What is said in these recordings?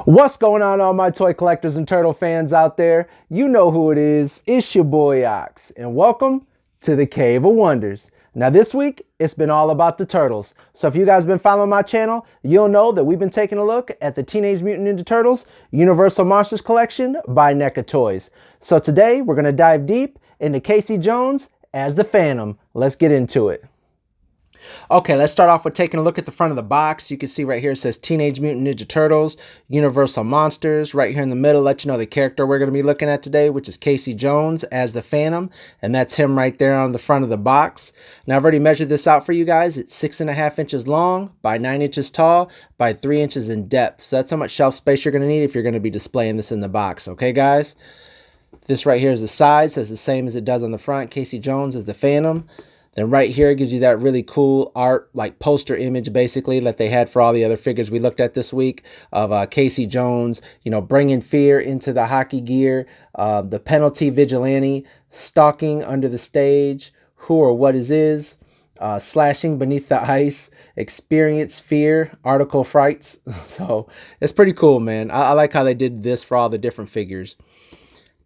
What's going on, all my toy collectors and turtle fans out there? You know who it is. It's your boy Ox, and welcome to the Cave of Wonders. Now this week, it's been all about the turtles. So if you guys have been following my channel, you'll know that we've been taking a look at the Teenage Mutant Ninja Turtles Universal Monsters Collection by Neca Toys. So today, we're going to dive deep into Casey Jones as the Phantom. Let's get into it. Okay, let's start off with taking a look at the front of the box. You can see right here it says Teenage Mutant Ninja Turtles, Universal Monsters. Right here in the middle, let you know the character we're going to be looking at today, which is Casey Jones as the Phantom. And that's him right there on the front of the box. Now, I've already measured this out for you guys. It's 6.5 inches long by 9 inches tall by 3 inches in depth. So that's how much shelf space you're going to need if you're going to be displaying this in the box. Okay, guys? This right here is the side. Says the same as it does on the front. Casey Jones as the Phantom. Then right here it gives you that really cool art, like poster image, basically, that they had for all the other figures we looked at this week of Casey Jones, you know, bringing fear into the hockey gear, the penalty vigilante, stalking under the stage, who or what is, slashing beneath the ice, experience fear, article frights. So it's pretty cool, man. I like how they did this for all the different figures.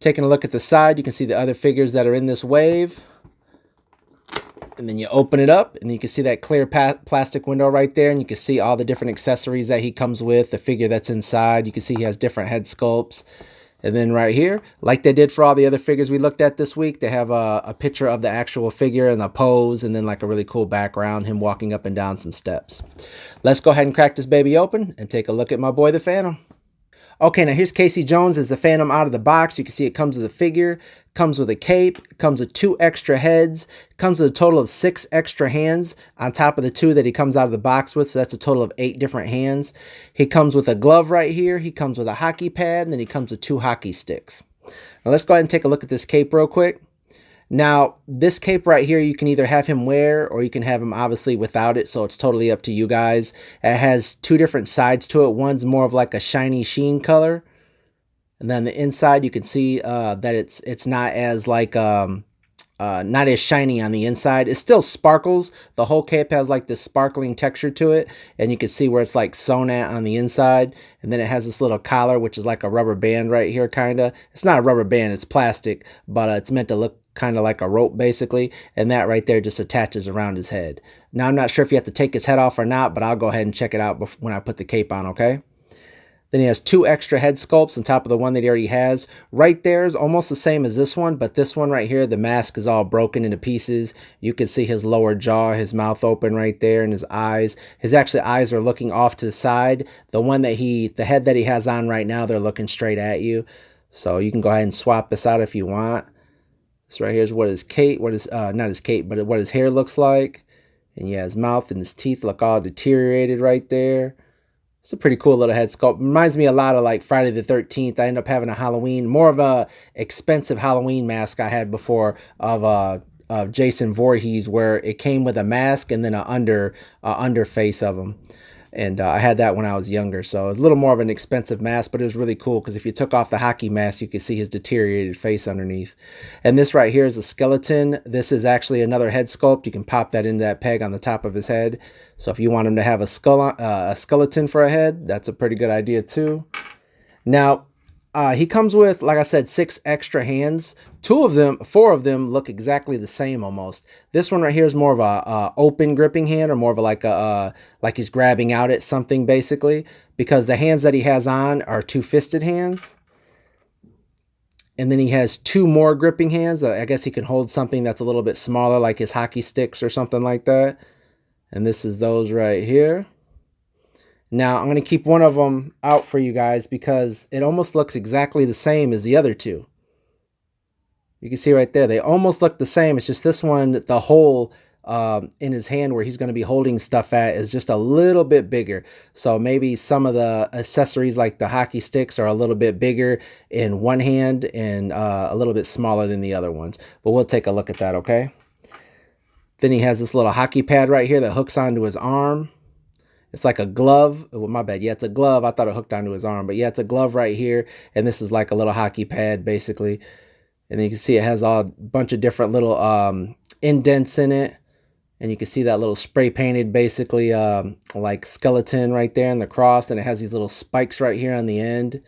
Taking a look at the side, you can see the other figures that are in this wave. And then you open it up and you can see that clear plastic window right there. And you can see all the different accessories that he comes with, the figure that's inside. You can see he has different head sculpts. And then right here, like they did for all the other figures we looked at this week, they have a picture of the actual figure and a pose and then like a really cool background, him walking up and down some steps. Let's go ahead and crack this baby open and take a look at my boy, the Phantom. Okay, now here's Casey Jones as the Phantom out of the box. You can see it comes with a figure, comes with a cape, comes with 2 extra heads, comes with a total of 6 extra hands on top of the 2 that he comes out of the box with. So that's a total of 8 different hands. He comes with a glove right here. He comes with a hockey pad, and then he comes with 2 hockey sticks. Now let's go ahead and take a look at this cape real quick. Now, this cape right here, you can either have him wear or you can have him obviously without it, so it's totally up to you guys. It has 2 different sides to it. One's more of like a shiny sheen color. And then the inside, you can see that it's not as like not as shiny on the inside. It still sparkles. The whole cape has like this sparkling texture to it, and you can see where it's like sewn at on the inside. And then it has this little collar, which is like a rubber band right here, kind of. It's not a rubber band, it's plastic, but it's meant to look kind of like a rope, basically. And that right there just attaches around his head. Now, I'm not sure if you have to take his head off or not, but I'll go ahead and check it out when I put the cape on, okay? Then he has 2 extra head sculpts on top of the one that he already has. Right there is almost the same as this one, but this one right here, the mask is all broken into pieces. You can see his lower jaw, his mouth open right there, and his eyes. His actually eyes are looking off to the side. The one that the head that he has on right now, they're looking straight at you. So you can go ahead and swap this out if you want. This right here is what his cape, not his cape, but what his hair looks like. And yeah, his mouth and his teeth look all deteriorated right there. It's a pretty cool little head sculpt. Reminds me a lot of like Friday the 13th. I ended up having a Halloween, more of a expensive Halloween mask I had before of Jason Voorhees, where it came with a mask and then a under face of him. And I had that when I was younger, so it was a little more of an expensive mask, but it was really cool because if you took off the hockey mask, you could see his deteriorated face underneath. And this right here is a skeleton. This is actually another head sculpt. You can pop that into that peg on the top of his head. So if you want him to have a skeleton for a head, that's a pretty good idea too. Now, he comes with, like I said, 6 extra hands. 4 of them look exactly the same almost. This one right here is more of a open gripping hand, or more of like he's grabbing out at something, basically, because the hands that he has on are 2 fisted hands. And then he has 2 more gripping hands. I guess he can hold something that's a little bit smaller, like his hockey sticks or something like that. And this is those right here. Now, I'm going to keep one of them out for you guys because it almost looks exactly the same as the other 2. You can see right there, they almost look the same. It's just this one, the hole in his hand where he's going to be holding stuff at is just a little bit bigger. So maybe some of the accessories like the hockey sticks are a little bit bigger in one hand and a little bit smaller than the other ones. But we'll take a look at that, okay? Then he has this little hockey pad right here that hooks onto his arm. It's like a glove. Well, my bad. Yeah, it's a glove. I thought it hooked onto his arm. But yeah, it's a glove right here. And this is like a little hockey pad, basically. And then you can see it has a bunch of different little indents in it. And you can see that little spray painted, basically like skeleton right there in the cross. And it has these little spikes right here on the end.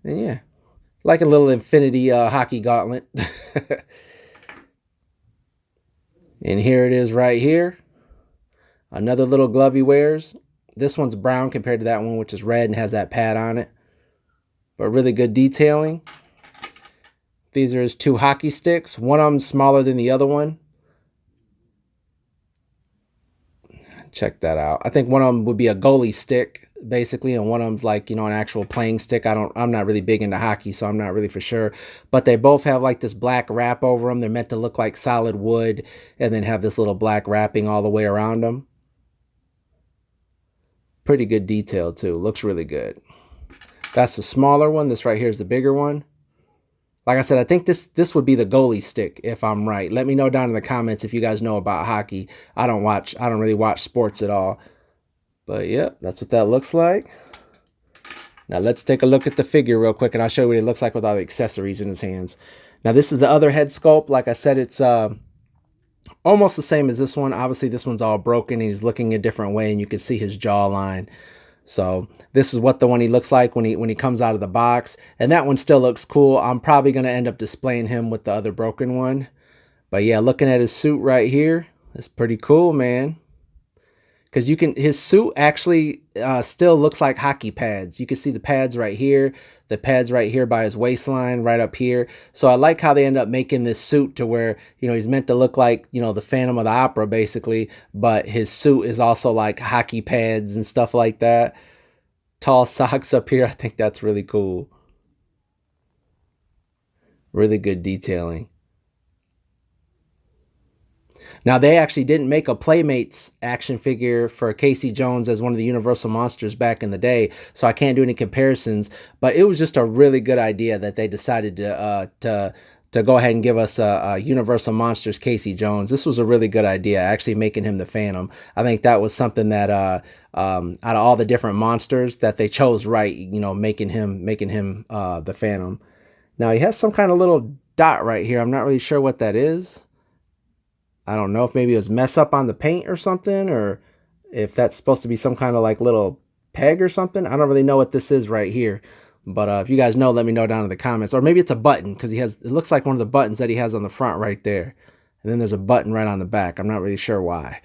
And yeah, it's like a little infinity hockey gauntlet. And here it is right here. Another little glove he wears. This one's brown compared to that one, which is red and has that pad on it. But really good detailing. These are his two hockey sticks. One of them's smaller than the other one. Check that out. I think one of them would be a goalie stick, basically, and one of them's like, an actual playing stick. I'm not really big into hockey, so I'm not really for sure. But they both have like this black wrap over them. They're meant to look like solid wood and then have this little black wrapping all the way around them. Pretty good detail too. Looks really good. That's the smaller one. This right here is the bigger one. Like I said, I think this would be the goalie stick if I'm right. Let me know down in the comments if you guys know about hockey. I don't really watch sports at all. But yeah, that's what that looks like. Now let's take a look at the figure real quick and I'll show you what it looks like with all the accessories in his hands. Now this is the other head sculpt. Like I said, it's almost the same as this one. Obviously this one's all broken and he's looking a different way and you can see his jawline. So this is what the one he looks like when he comes out of the box. And that one still looks cool. I'm probably going to end up displaying him with the other broken one. But yeah, looking at his suit right here, it's pretty cool, man. Because his suit actually still looks like hockey pads. You can see the pads right here by his waistline, right up here. So I like how they end up making this suit to where, he's meant to look like, the Phantom of the Opera, basically. But his suit is also like hockey pads and stuff like that. Tall socks up here. I think that's really cool. Really good detailing. Now, they actually didn't make a Playmates action figure for Casey Jones as one of the Universal Monsters back in the day, so I can't do any comparisons, but it was just a really good idea that they decided to go ahead and give us a Universal Monsters Casey Jones. This was a really good idea, actually making him the Phantom. I think that was something that out of all the different monsters that they chose right, making him the Phantom. Now, he has some kind of little dot right here. I'm not really sure what that is. I don't know if maybe it was mess up on the paint or something, or if that's supposed to be some kind of like little peg or something. I don't really know what this is right here. But if you guys know, let me know down in the comments. Or maybe it's a button, because it looks like one of the buttons that he has on the front right there. And then there's a button right on the back. I'm not really sure why.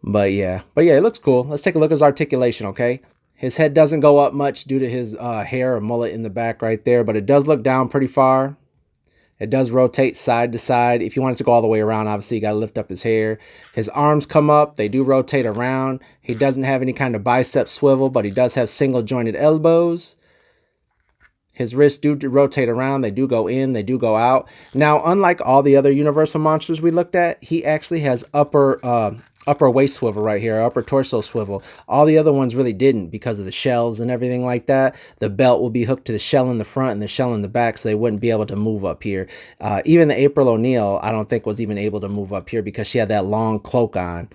But yeah, it looks cool. Let's take a look at his articulation, okay? His head doesn't go up much due to his hair or mullet in the back right there, but it does look down pretty far. It does rotate side to side. If you want it to go all the way around, obviously you got to lift up his hair. His arms come up. They do rotate around. He doesn't have any kind of bicep swivel, but he does have single jointed elbows. His wrists do rotate around. They do go in. They do go out. Now, unlike all the other Universal monsters we looked at, he actually has upper waist swivel right here, upper torso swivel. All the other ones really didn't because of the shells and everything like that. The belt will be hooked to the shell in the front and the shell in the back, so they wouldn't be able to move up here. Even the April O'Neil, I don't think was even able to move up here because she had that long cloak on.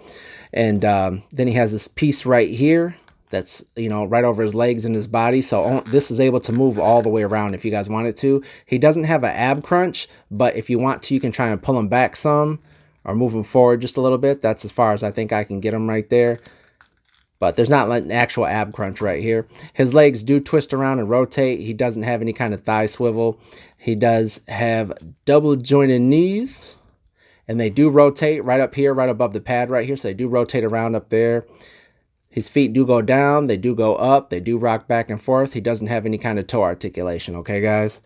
And then he has this piece right here that's, right over his legs and his body. So this is able to move all the way around if you guys want it to. He doesn't have an ab crunch, but if you want to, you can try and pull him back some or move him forward just a little bit. That's as far as I think I can get him right there. But there's not like an actual ab crunch right here. His legs do twist around and rotate. He doesn't have any kind of thigh swivel. He does have double jointed knees. And they do rotate right up here, right above the pad right here. So they do rotate around up there. His feet do go down, they do go up, they do rock back and forth. He doesn't have any kind of toe articulation, okay, guys?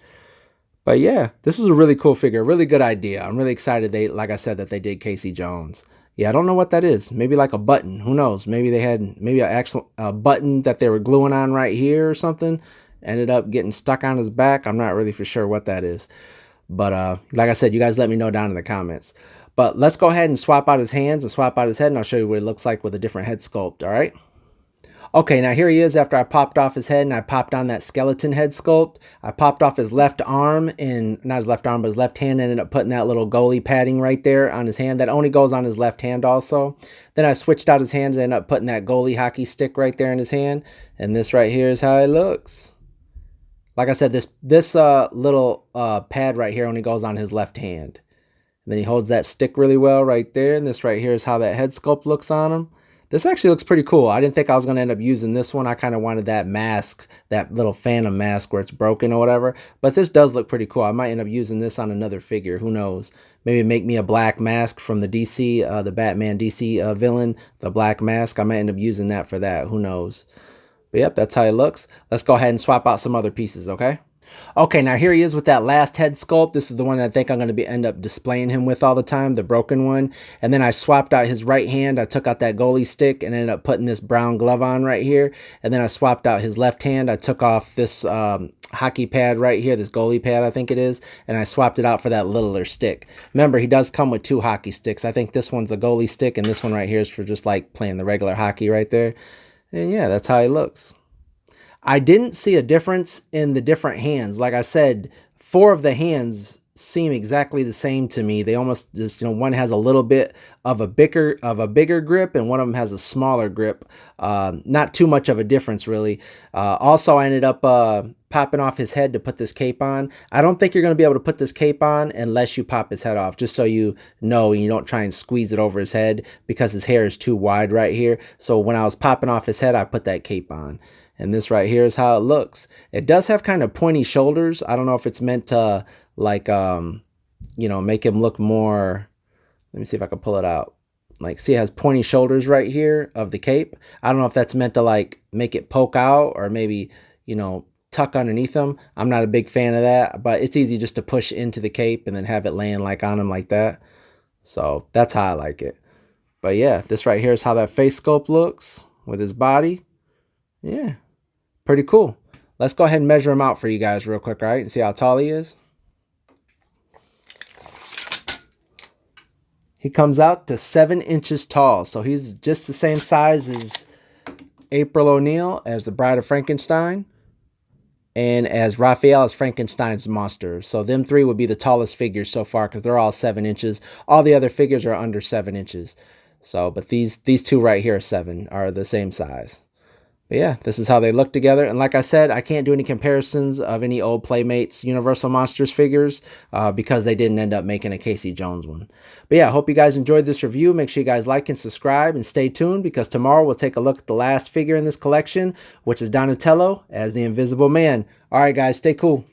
But yeah, this is a really cool figure, really good idea. I'm really excited like I said, that they did Casey Jones. Yeah, I don't know what that is. Maybe like a button, who knows? Maybe they had an actual button that they were gluing on right here or something. Ended up getting stuck on his back. I'm not really for sure what that is. But like I said, you guys let me know down in the comments. But let's go ahead and swap out his hands and swap out his head, and I'll show you what it looks like with a different head sculpt, all right? Okay, now here he is after I popped off his head and I popped on that skeleton head sculpt. I popped off his left arm, and not his left arm, but his left hand, ended up putting that little goalie padding right there on his hand. That only goes on his left hand also. Then I switched out his hands and ended up putting that goalie hockey stick right there in his hand. And this right here is how it looks. Like I said, this little pad right here only goes on his left hand. And then he holds that stick really well right there. And this right here is how that head sculpt looks on him. This actually looks pretty cool. I didn't think I was going to end up using this one. I kind of wanted that mask, that little phantom mask where it's broken or whatever. But this does look pretty cool. I might end up using this on another figure. Who knows? Maybe make me a black mask from the DC, the Batman DC villain, the black mask. I might end up using that for that. Who knows? But yep, that's how it looks. Let's go ahead and swap out some other pieces, okay? Okay, now here he is with that last head sculpt. This is the one that I think I'm going to end up displaying him with all the time, the broken one. And then I swapped out his right hand. I took out that goalie stick and ended up putting this brown glove on right here. And then I swapped out his left hand. I took off this hockey pad right here, this goalie pad I think it is, and I swapped it out for that littler stick. Remember, he does come with 2 hockey sticks. I think this one's a goalie stick and this one right here is for just like playing the regular hockey right there. And yeah, that's how he looks. I didn't see a difference in the different hands. Like I said, 4 of the hands seem exactly the same to me. They almost just, one has a little bit of a bigger grip and one of them has a smaller grip. Not too much of a difference really. Also, I ended up popping off his head to put this cape on. I don't think you're going to be able to put this cape on unless you pop his head off, just so you know, and you don't try and squeeze it over his head because his hair is too wide right here. So when I was popping off his head, I put that cape on. And this right here is how it looks. It does have kind of pointy shoulders. I don't know if it's meant to like, make him look more. Let me see if I can pull it out. Like, see, it has pointy shoulders right here of the cape. I don't know if that's meant to like make it poke out or maybe, tuck underneath him. I'm not a big fan of that, but it's easy just to push into the cape and then have it laying like on him like that. So that's how I like it. But yeah, this right here is how that face sculpt looks with his body. Yeah, pretty cool. Let's go ahead and measure him out for you guys real quick, right? And see how tall he is. He comes out to 7 inches tall. So he's just the same size as April O'Neil, as the Bride of Frankenstein, and as Raphael as Frankenstein's monster. So them 3 would be the tallest figures so far because they're all 7 inches. All the other figures are under 7 inches. So, but these 2 right here are the same size. But yeah, this is how they look together. And like I said, I can't do any comparisons of any old Playmates Universal Monsters figures because they didn't end up making a Casey Jones one. But yeah, I hope you guys enjoyed this review. Make sure you guys like and subscribe and stay tuned because tomorrow we'll take a look at the last figure in this collection, which is Donatello as the Invisible Man. All right, guys, stay cool.